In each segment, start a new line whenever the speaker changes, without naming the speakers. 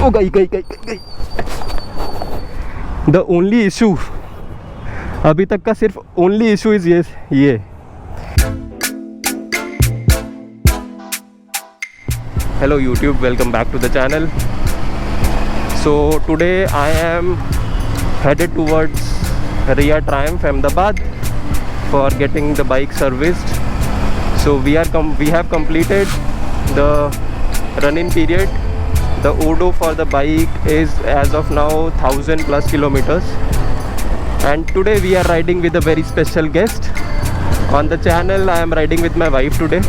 ओ गई गई गई गई। द ओनली इशू, अभी तक का सिर्फ ओनली इशू इज ये। Hello YouTube, welcome back to the channel. So today I am headed towards Ria Triumph Ahmedabad for getting the bike serviced. So we have completed the run-in period. The odo for the bike is as of now 1000 plus kilometers, and today we are riding with a very special guest on the channel. I am riding with my wife today,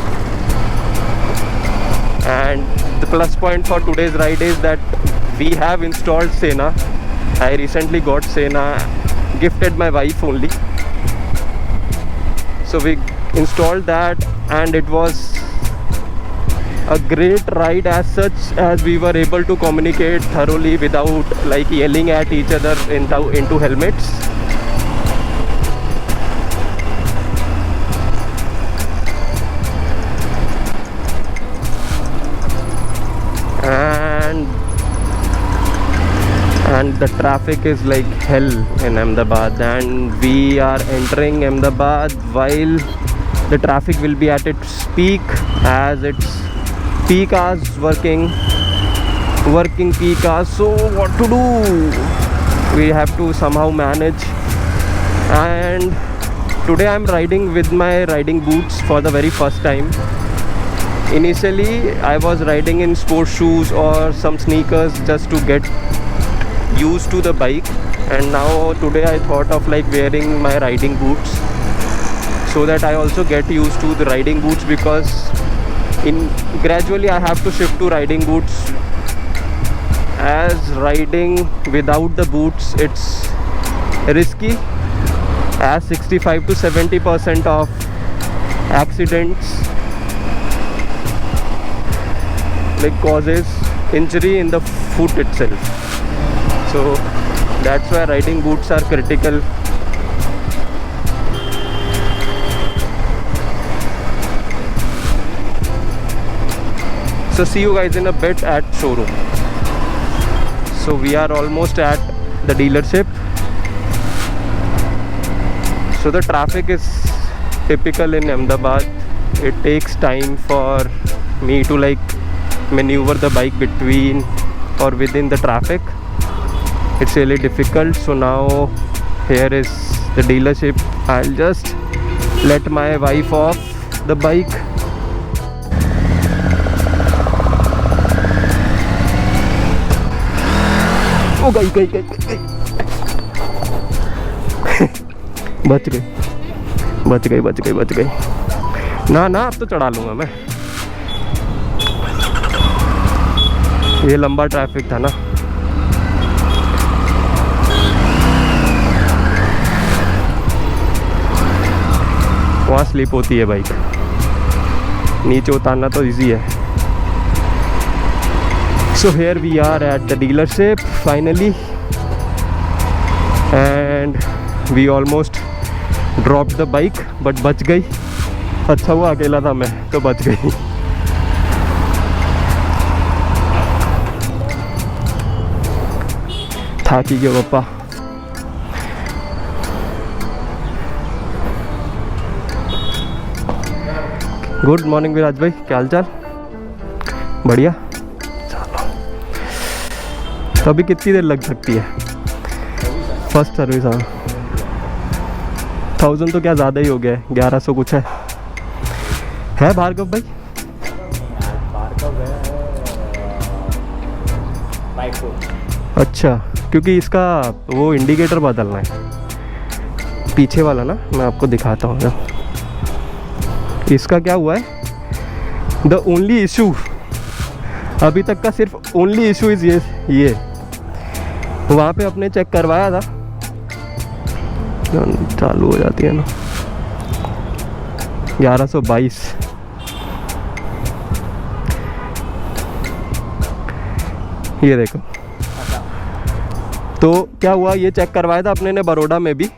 and the plus point for today's ride is that we have installed Sena. I recently got Sena, gifted my wife only. So we installed that, and it was a great ride as such, as we were able to communicate thoroughly without like yelling at each other into helmets. And the traffic is like hell in Ahmedabad, and we are entering Ahmedabad while the traffic will be at its peak, as it's peak hours, working peak hours. So what to do? We have to somehow manage. And today I'm riding with my riding boots for the very first time. Initially I was riding in sports shoes or some sneakers just to get used to the bike, and now today I thought of like wearing my riding boots so that I also get used to the riding boots, because gradually I have to shift to riding boots, as riding without the boots it's risky, as 65 to 70% of accidents like causes injury in the foot itself. So that's why riding boots are critical. So see you guys in a bit at showroom. So we are almost at the dealership. So the traffic is typical in Ahmedabad. It takes time for me to like maneuver the bike between or within the traffic. It's really difficult. So now here is the dealership. I'll just let my wife off the bike. Oh गई गई गई गई बच गई ना अब तो चढ़ा लूँगा मैं। ये लंबा ट्रैफिक था ना। वहाँ स्लिप होती है बाइक, नीचे उतारना तो इजी है। So here we are at the dealership finally, and we almost dropped the bike, but बच गई। अच्छा हुआ अकेला था मैं, तो बच गई। थाकी गया पापा। गुड मॉर्निंग विराज भाई, क्या हाल चाल? बढ़िया। चलो तो अभी कितनी देर लग सकती है फर्स्ट सर्विस? हाँ 1000 तो क्या ज़्यादा ही हो गया है, 1100 कुछ है भार्गव भाई? अच्छा, क्योंकि इसका वो इंडिकेटर बदलना है, पीछे वाला ना, मैं आपको दिखाता हूँ। इसका क्या हुआ है, द ओनली इशू, अभी तक का सिर्फ ओनली इशू इज ये। वहाँ पे अपने चेक करवाया था, चालू हो जाती है ना, 1122। ये देखो, तो क्या हुआ, ये चेक करवाया था अपने ने बड़ौदा में भी।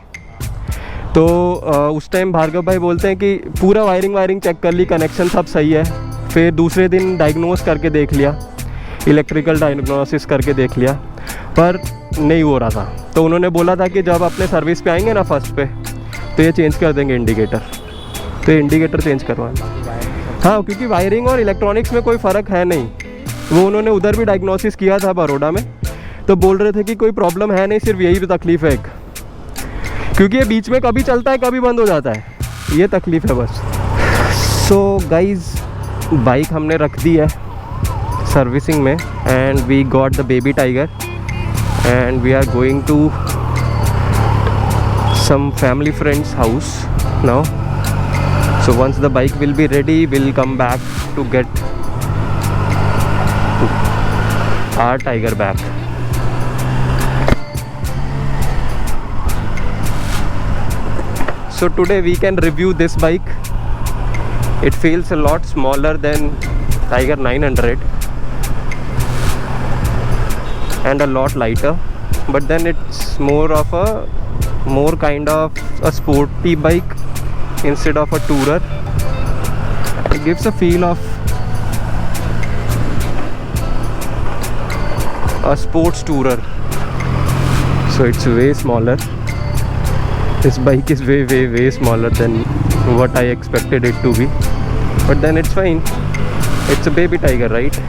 तो उस टाइम भार्गव भाई बोलते हैं कि पूरा वायरिंग चेक कर ली, कनेक्शन सब सही है। फिर दूसरे दिन डायग्नोस करके देख लिया, इलेक्ट्रिकल डायग्नोसिस करके देख लिया, पर नहीं हो रहा था। तो उन्होंने बोला था कि जब अपने सर्विस पे आएंगे ना फर्स्ट पे, तो ये चेंज कर देंगे इंडिकेटर। तो ये इंडिकेटर चेंज करवाना। हाँ, क्योंकि वायरिंग और इलेक्ट्रॉनिक्स में कोई फ़र्क है नहीं। वो उन्होंने उधर भी डायग्नोसिस किया था बड़ौदा में, तो बोल रहे थे कि कोई प्रॉब्लम है नहीं, सिर्फ यही तकलीफ़ है एक, क्योंकि ये बीच में कभी चलता है कभी बंद हो जाता है, ये तकलीफ़ है बस। सो गाइज़, बाइक हमने रख दी है सर्विसिंग में, and we got the baby tiger and we are going to some family friend's house now. So once the bike will be ready, we'll come back to get our tiger back. So today we can review this bike. It feels a lot smaller than Tiger 900 and a lot lighter, but then it's more kind of a sporty bike instead of a tourer. It gives a feel of a sports tourer. So it's way smaller. This bike is way smaller than what I expected it to be, but then it's fine. It's a baby tiger, right?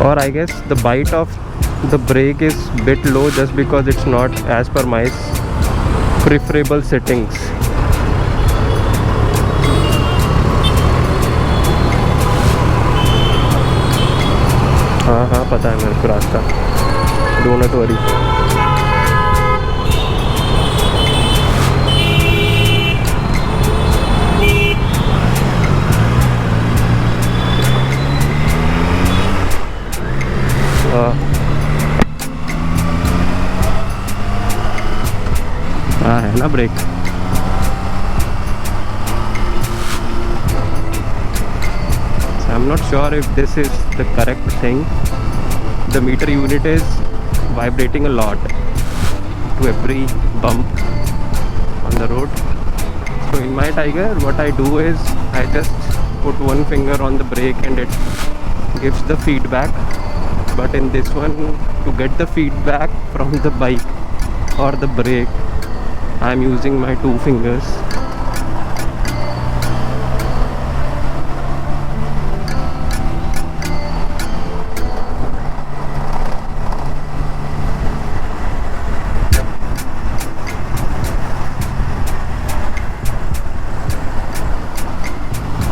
Or I guess the bite of the brake is bit low just because it's not as per my preferable settings. हाँ पता है मेरे को रास्ता, do not worry. हाँ है ना break. So I'm not sure if this is the correct thing. The meter unit is vibrating a lot to every bump on the road. So in my Tiger, what I do is I just put one finger on the brake and it gives the feedback. But in this one, to get the feedback from the bike or the brake, I am using my two fingers.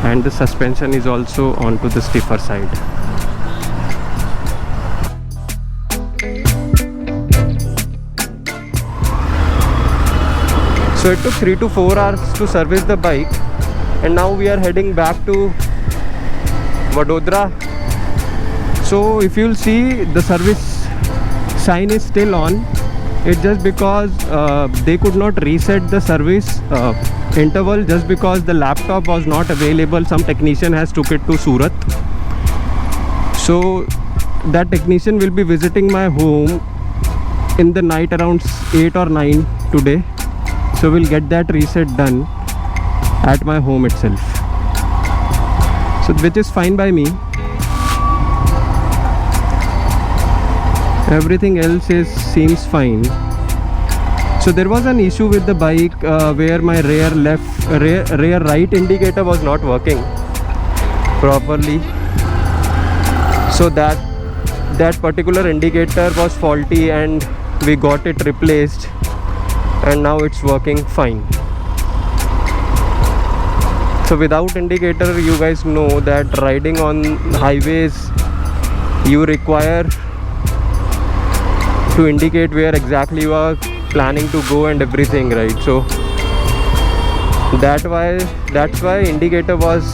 And the suspension is also onto the stiffer side. So it took 3 to 4 hours to service the bike, and now we are heading back to Vadodara. So if you'll see, the service sign is still on. It's just because they could not reset the service interval just because the laptop was not available. Some technician has took it to Surat. So that technician will be visiting my home in the night around 8 or 9 today. So we'll get that reset done at my home itself. So which is fine by me. Everything else seems fine. So there was an issue with the bike where my rear right indicator was not working properly. So that particular indicator was faulty and we got it replaced, and now it's working fine. So without indicator, you guys know that riding on highways, you require to indicate where exactly you are planning to go and everything, right? So that's why indicator was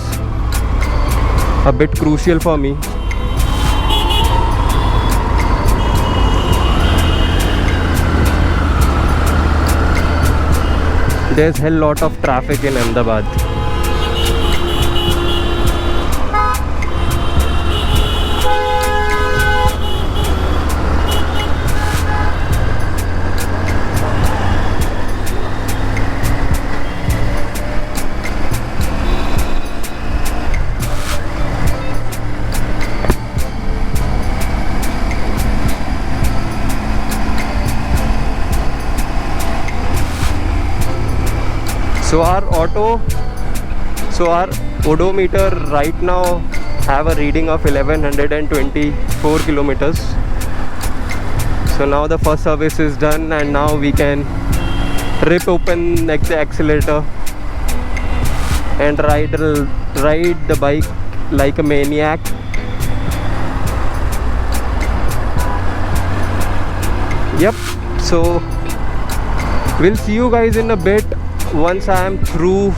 a bit crucial for me. There's hell lot of traffic in Ahmedabad. So our odometer right now have a reading of 1124 kilometers. So now the first service is done and now we can rip open the accelerator and ride the bike like a maniac. Yep, so we'll see you guys in a bit once I am through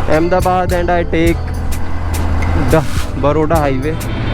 Ahmedabad and I take the Baroda highway.